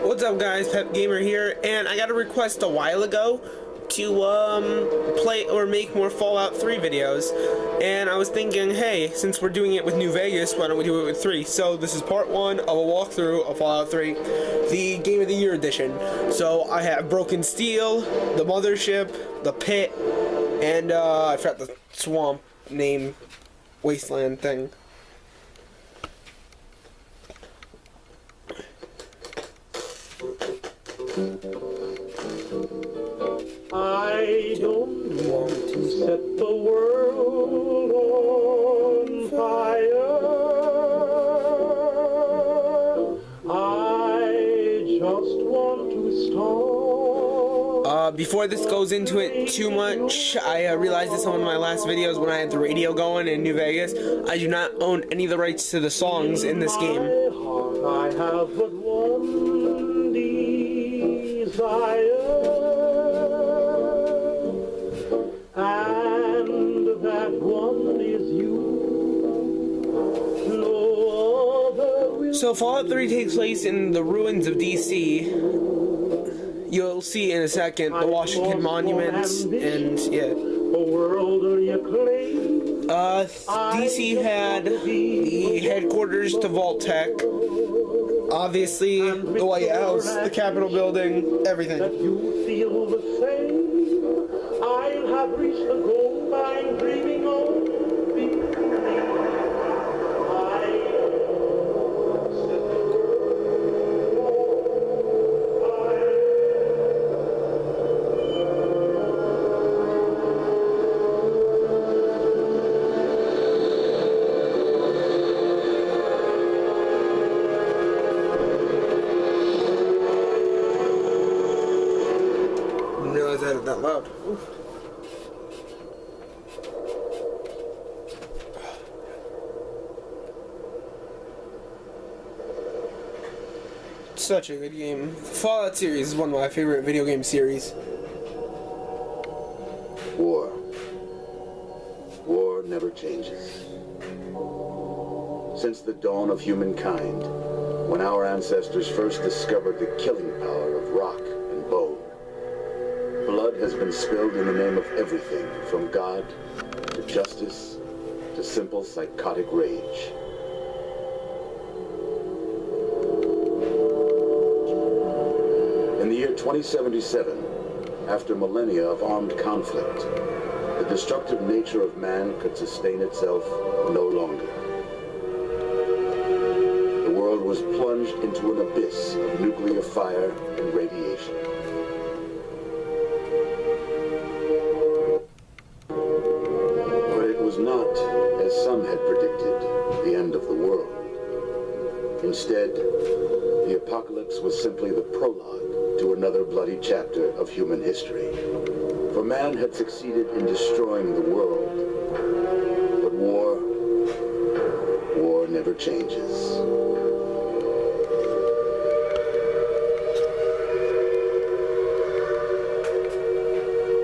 What's up, guys? Pep Gamer here, and I got a request a while ago to play or make more Fallout 3 videos, and I was thinking, hey, since we're doing it with New Vegas, why don't we do it with 3? So this is part 1 of a walkthrough of Fallout 3, the Game of the Year edition. So I have Broken Steel, the Mothership, the Pit, and I forgot the swamp name, wasteland thing. I don't want to set the world on fire. I just want to start. Before this goes into it too much, I realized this on one of my last videos when I had the radio going in New Vegas. I do not own any of the rights to the songs in this game. I have but one desire. And that one is you. No other will. So Fallout 3 takes place in the ruins of DC. You'll see in a second the Washington monuments and yeah. DC had the headquarters to Vault-Tec. Obviously, the White House, the Capitol building, everything. You feel the same. I'll have reached the goal I'm dreaming of. That loud. Oof. Such a good game. Fallout series is one of my favorite video game series. War. War never changes. Since the dawn of humankind, when our ancestors first discovered the killing power of rock and bone, blood has been spilled in the name of everything from God to justice to simple psychotic rage. In the year 2077, after millennia of armed conflict, the destructive nature of man could sustain itself no longer. The world was plunged into an abyss of nuclear fire and radiation. Not, as some had predicted, the end of the world. Instead, the apocalypse was simply the prologue to another bloody chapter of human history. For man had succeeded in destroying the world, but war never changes.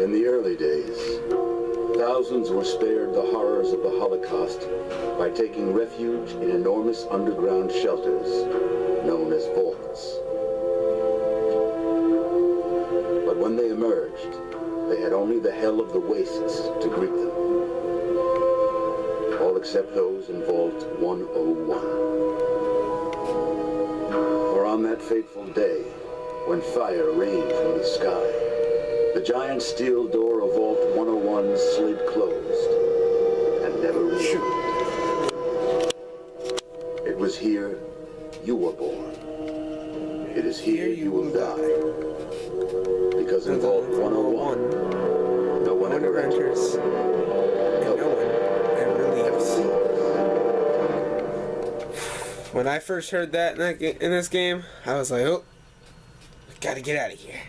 In the early days, thousands were spared the horrors of the Holocaust by taking refuge in enormous underground shelters known as vaults. But when they emerged, they had only the hell of the wastes to greet them. All except those in Vault 101. For on that fateful day, when fire rained from the sky, the giant steel door of Vault 101 slid closed and never reopened. It was here you were born. It is here you will die. Because in Vault 101, no one ever enters, and no one ever leaves. When I first heard that in this game, I was like, oh, gotta get out of here.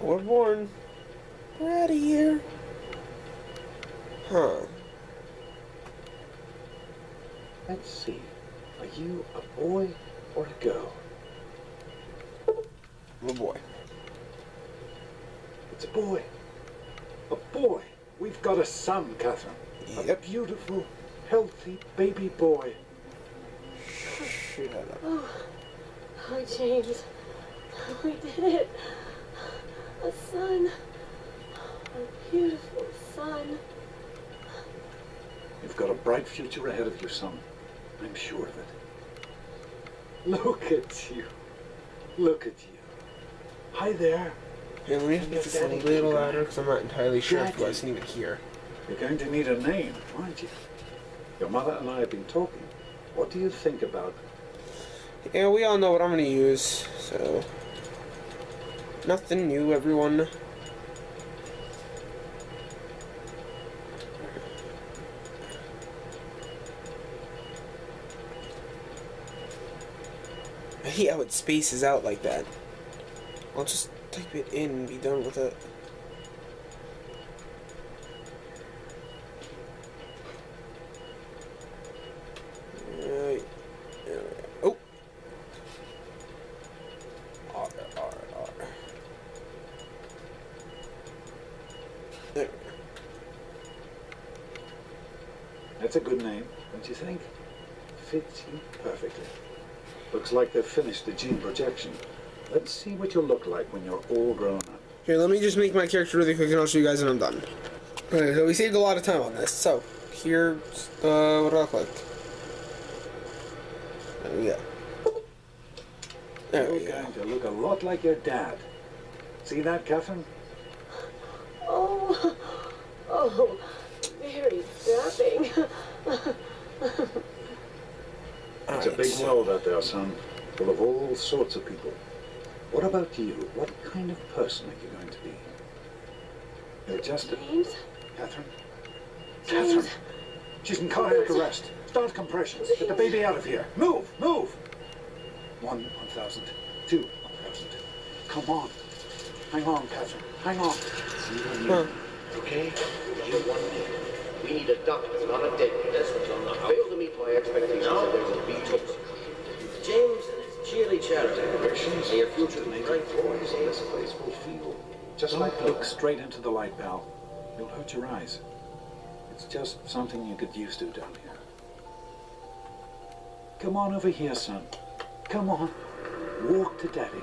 We're born. We're out of here. Huh. Let's see. Are you a boy or a girl? Oh boy. It's a boy. A boy. We've got a son, Catherine. A Yep. beautiful, healthy baby boy. Oh, James. We did it. A son. A beautiful son. You've got a bright future ahead of you, son. I'm sure of it. Look at you. Look at you. Hi there. Here, let me just make this a little louder because I'm not entirely sure if you guys can even hear. You're going to need a name, aren't you? Your mother and I have been talking. What do you think about Yeah, we all know what I'm gonna use, so nothing new, everyone. I hate how it spaces out like that. I'll just type it in and be done with it. Oh! R. There. That's a good name, don't you think? Fits you perfectly. Looks like they've finished the gene projection. Let's see what you'll look like when you're all grown up. Here, let me just make my character really quick and I'll show you guys when I'm done. Okay, so we saved a lot of time on this. So, here's what do I look like? There we go. There we You're go. going to look a lot like your dad. See that, Catherine? Oh. Oh. Very strapping. It's a big world out there, son, full of all sorts of people. What about you? What kind of person are you going to be? You're just a... James? Catherine? James? Catherine! She's in cardiac arrest. Start compressions. Get the baby out of here. Move! Move! 1,000. 2,000. Come on. Hang on, Catherine. Hang on. Huh. Okay? You're 1 minute. We need a doctor, not a dentist. Fail to meet my expectations and there's a detox. James and his cheerly charity. Your future is bright. This place will feel just like look straight into the light, pal. You'll hurt your eyes. It's just something you get used to down here. Come on over here, son. Come on. Walk to Daddy.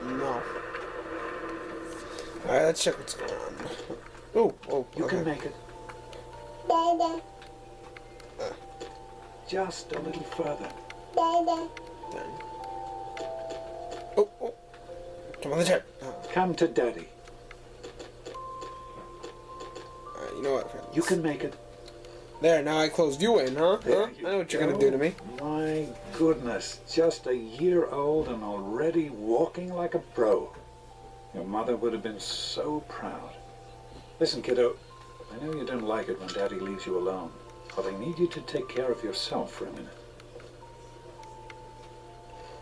No. Alright, let's check what's going on. Oh, You okay. can make it. Just a little further. Oh. Come on the chair. Come to Daddy. Alright, you know what, friends? You can make it. There, now I closed you in, huh? There Huh? you I know what you're go. gonna do to me. My goodness, just a year old and already walking like a pro. Your mother would have been so proud. Listen, kiddo, I know you don't like it when Daddy leaves you alone, but I need you to take care of yourself for a minute.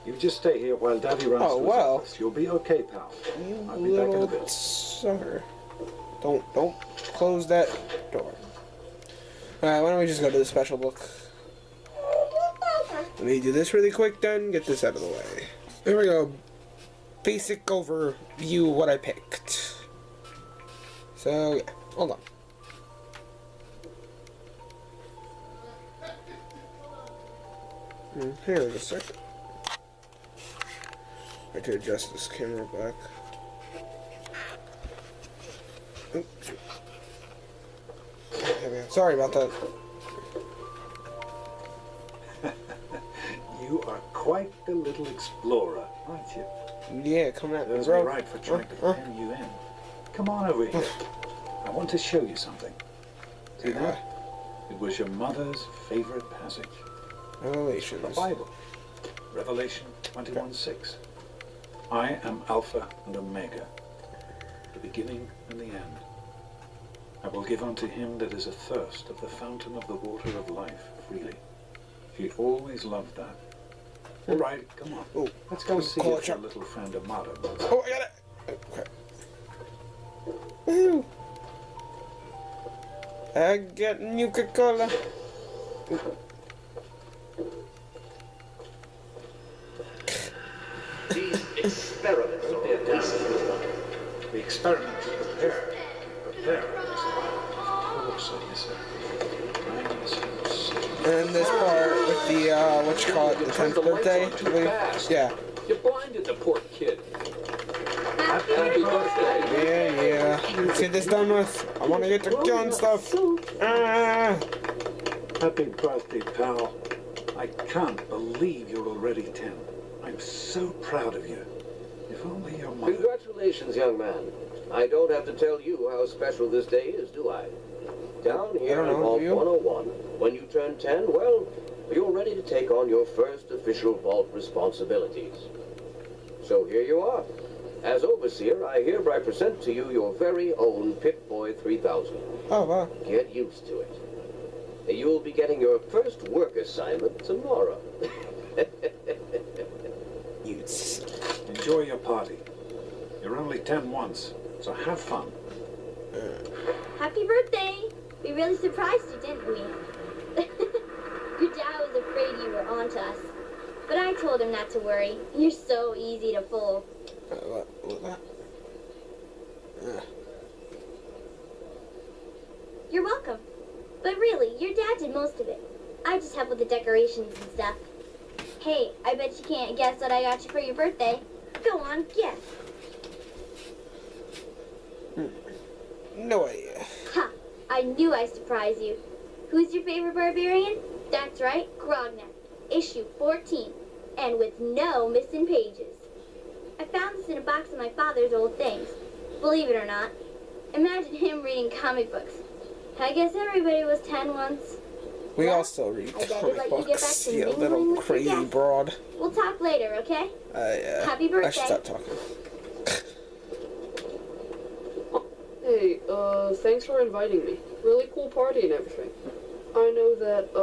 You just stay here while Daddy runs Oh, to his well. office. You'll be okay, pal. You I'll be back in a little bit. sucker. Don't close that door. Alright, why don't we just go to the special book? Let me do this really quick then, get this out of the way. There we go. Basic overview of what I picked. So, yeah, hold on. Here in a second. I have to adjust this camera back. Oops. There we go. Sorry about that. You are quite the little explorer, aren't you? Yeah, come at me, There's me bro. right for trying to pen you in. Come on over here. I want to show you something. See that? It was your mother's favorite passage. The Revelations. Bible. Revelation 21:6. I am Alpha and Omega, the beginning and the end. I will give unto him that is athirst of the fountain of the water of life freely. She always loved that. All right, come on. Oh, Let's go see call if it your up. little friend Amada wants. Oh, I got it! Okay. Woohoo! I got Nuka-Cola. These experiments are being done. The experiment is prepared. There. Oh, so yes, sir. And this part with the, what you call it, the 10th birthday, I believe. Yeah. You blinded the poor kid. Happy birthday. Yeah. Let's get this done with. I want to get to killing stuff. Ah. Happy birthday, pal. I can't believe you're already 10. I'm so proud of you. If only your mother... Congratulations, young man. I don't have to tell you how special this day is, do I? Down here in Vault 101, when you turn 10, well, you're ready to take on your first official Vault responsibilities. So here you are. As Overseer, I hereby present to you your very own Pip-Boy 3000. Oh, wow. Get used to it. You'll be getting your first work assignment tomorrow. Enjoy your party. You're only 10 once, so have fun. Happy birthday! We really surprised you, didn't we? Your dad was afraid you were onto us. But I told him not to worry. You're so easy to fool. What was that? You're welcome. But really, your dad did most of it. I just helped with the decorations and stuff. Hey, I bet you can't guess what I got you for your birthday. Go on, guess. No idea. Ha! I knew I'd surprise you. Who's your favorite barbarian? That's right, Grognak. Issue 14. And with no missing pages. I found this in a box of my father's old things. Believe it or not. Imagine him reading comic books. I guess everybody was 10 once. We Well, all still read I better comic let you get back books, to you mingling little with your crazy guests. broad. We'll talk later, okay? Yeah. Happy I birthday. should stop talking. Hey, thanks for inviting me. Really cool party and everything. I know that,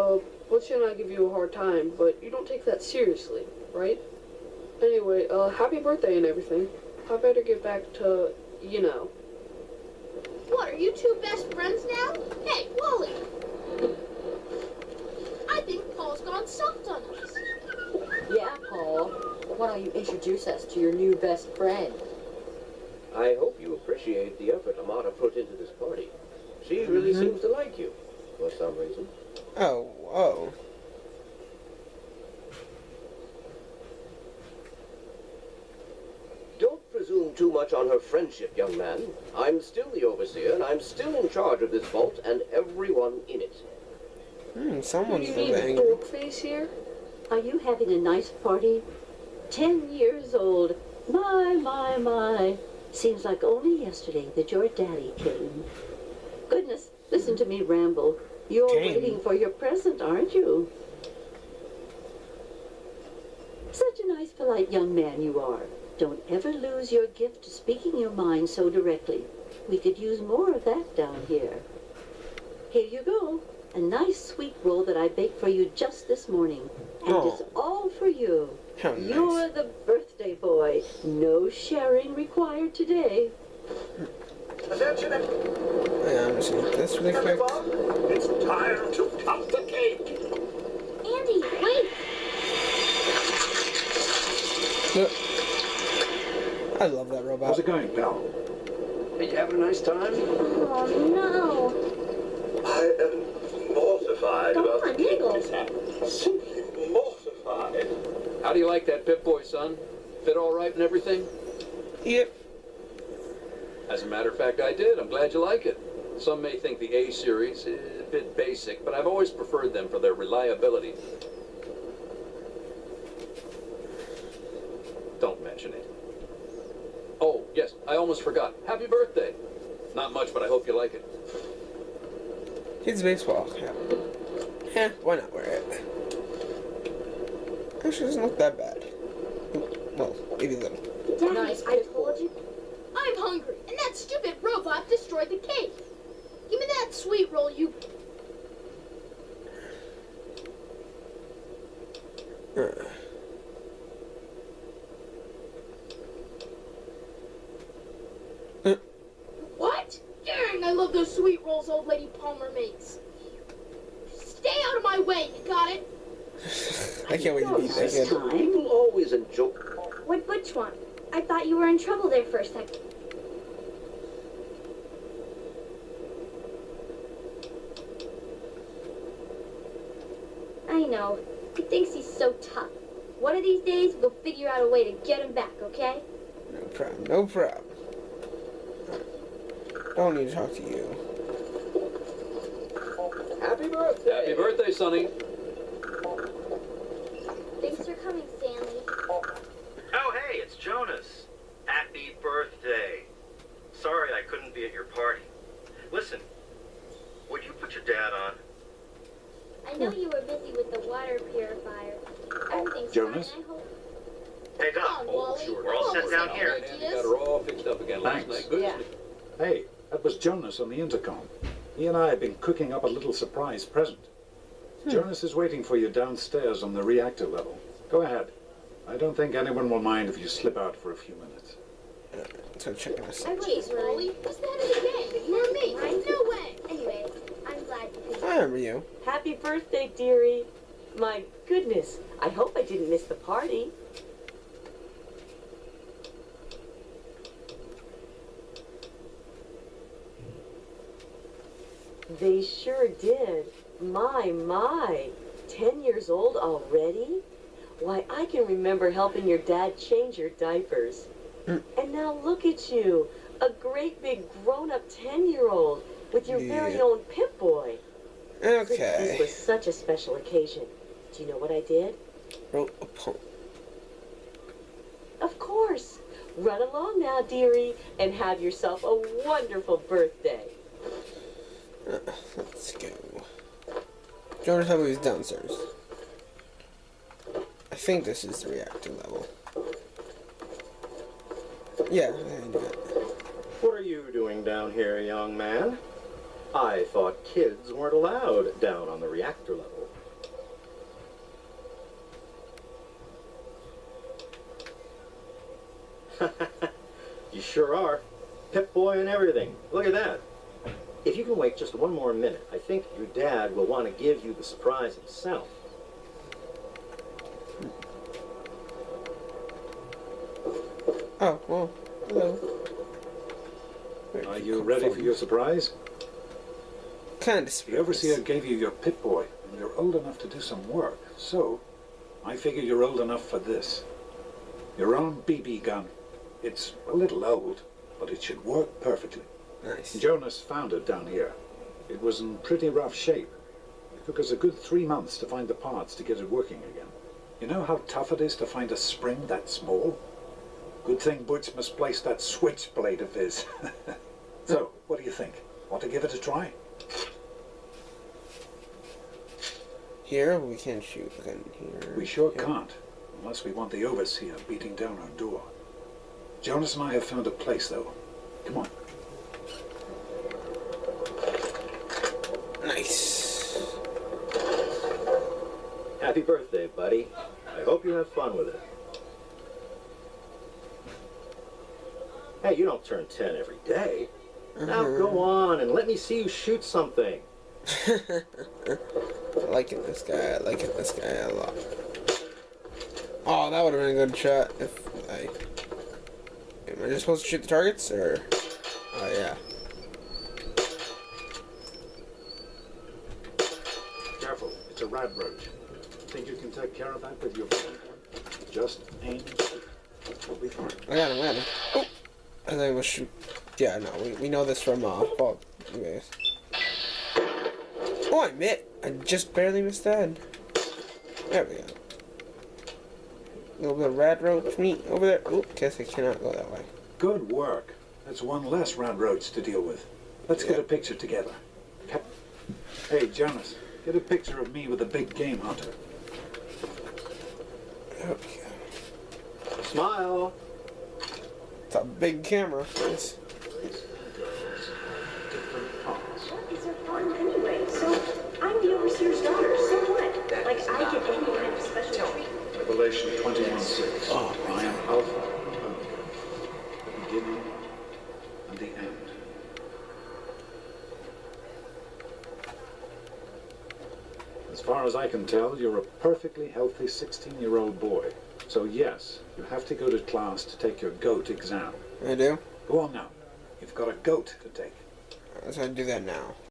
Butchie and I give you a hard time, but you don't take that seriously, right? Anyway, happy birthday and everything. I better get back to, you know. What, are you two best friends now? Hey, Wally! I think Paul's gone soft on us. Yeah, Paul. Why don't you introduce us to your new best friend? I hope you appreciate the effort Amata put into this party. She really seems to like you, for some reason. Oh. Don't presume too much on her friendship, young man. I'm still the Overseer, and I'm still in charge of this vault and everyone in it. Someone's You really need angry. dog face here? Are you having a nice party? 10 years old. My. Seems like only yesterday that your daddy came. Goodness, listen to me ramble. You're waiting for your present, aren't you? Such a nice, polite young man you are. Don't ever lose your gift to speaking your mind so directly. We could use more of that down here. Here you go. A nice sweet roll that I baked for you just this morning. And it's all for you. How nice. You're the birthday boy. No sharing required today. Attention, Yeah, I'm just gonna eat this really quick. it's time to cut the cake. Andy, wait! Look. I love that robot. How's it going, pal? Are you having a nice time? Oh, no. I am mortified Come about on, the cake giggle. mishap. Simply mortified. How do you like that Pip-Boy, son? Fit all right and everything? Yep. As a matter of fact, I did. I'm glad you like it. Some may think the A series is a bit basic, but I've always preferred them for their reliability. Don't mention it. Oh, yes, I almost forgot. Happy birthday. Not much, but I hope you like it. Kids baseball cap. Yeah, why not wear it? Actually, it doesn't look that bad. Well, maybe a little. Daddy, Nice I told you. I'm hungry, and that stupid robot destroyed the cake. Give me that sweet roll, you... What? Dang, I love those sweet rolls old lady Palmer makes. Stay out of my way, you got it? I can't wait to beat that kid. People always enjoy... What Butch want? I thought you were in trouble there for a second. know. He thinks he's so tough. One of these days, we'll figure out a way to get him back, okay? No problem, no problem. Don't need to talk to you. Happy birthday! Happy birthday, Sonny. Thanks for coming, Stanley. Oh, hey, it's Jonas. Happy birthday. Sorry I couldn't be at your party. Listen, would you put your dad on? I know you were busy with the water purifier. Everything's Jonas? fine, I hope. Hey, Doc. Come on, Wally. Sure, we're all set down here. And you got her all fixed up again last Thanks. night. Good. Yeah. Hey, that was Jonas on the intercom. He and I have been cooking up a little surprise present. Jonas is waiting for you downstairs on the reactor level. Go ahead. I don't think anyone will mind if you slip out for a few minutes. So check this I out. wouldn't Jeez, Wally. mind. What's that in the game? You or me? Mine? No way. Anyways, I'm glad you could. I remember you. Happy birthday, dearie. My goodness, I hope I didn't miss the party. They sure did. My. 10 years old already? Why, I can remember helping your dad change your diapers. And now look at you, a great big grown-up 10-year-old with your very Yeah. own Pip-Boy. This Okay. was such a special occasion. Do you know what I did? Wrote a poem. Of course. Run along now, dearie, and have yourself a wonderful birthday. Let's go. Jonas told me he was downstairs. I think this is the reactor level. Yeah, I knew it. What are you doing down here, young man? I thought kids weren't allowed down on the reactor level. You sure are. Pip-Boy and everything. Look at that. If you can wait just one more minute, I think your dad will want to give you the surprise himself. Oh, well, hello. Are you ready for your surprise? Kind of The overseer gave you your Pip-Boy, and you're old enough to do some work. So, I figure you're old enough for this. Your own BB gun. It's a little old, but it should work perfectly. Nice. Jonas found it down here. It was in pretty rough shape. It took us a good 3 months to find the parts to get it working again. You know how tough it is to find a spring that small? Good thing Butch misplaced that switchblade of his. So, what do you think? Want to give it a try? Here, we can't shoot a gun here. We sure Here. can't, unless we want the overseer beating down our door. Jonas and I have found a place, though. Come on. Nice. Happy birthday, buddy. I hope you have fun with it. Hey, you don't turn 10 every day. Now go on and let me see you shoot something. Liking this guy. Liking this guy a lot. Oh, that would have been a good shot if I... Am I just supposed to shoot the targets, or... Oh, yeah. Careful, it's a rad roach. Think you can take care of that with your phone? Just aim. We'll be fine. I got him. Oh! I think we'll shoot... Yeah, no, we know this from, well, anyways. Oh, I just barely missed that. There we go. A little bit of rad roach meat over there. Oh, guess I cannot go that way. Good work. That's one less rad roach to deal with. Let's get a picture together. Hey, Jonas, get a picture of me with a big game hunter. Okay. Smile. It's a big camera. It's... What is her fun anyway? So, I'm the overseer's daughter, so what? Like, I get any kind of special treatment. Revelation 21:6. Oh, I am Alpha and Omega, the beginning and the end. As far as I can tell, you're a perfectly healthy 16-year-old boy. So yes, you have to go to class to take your GOAT exam. I do? Go on now. You've got a GOAT to take. So I do that now.